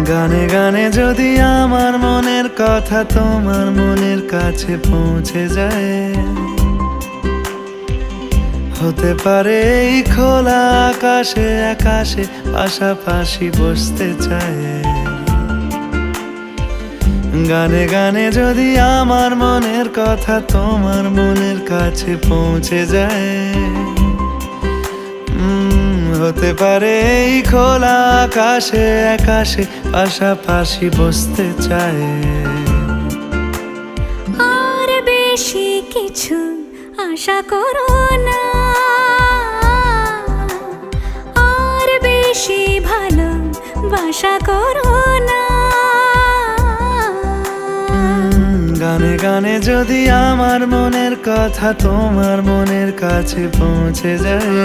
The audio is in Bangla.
গানে গানে যদি আমার মনের কথা তোমার মনের কাছে পৌঁছে যায়, হতে পারে এই খোলা আকাশে আকাশে পাশাপাশি বসতে চায়। গানে গানে যদি আমার মনের কথা তোমার মনের কাছে পৌঁছে যায়, হতে পারে এই খোলা আকাশে আকাশে পাশাপাশি বসতে চায়। আর বেশি কিছু আশা করো না, আর বেশি ভালোবাসা করো না। গানে গানে যদি আমার মনের কথা তোমার মনের কাছে পৌঁছে যায়,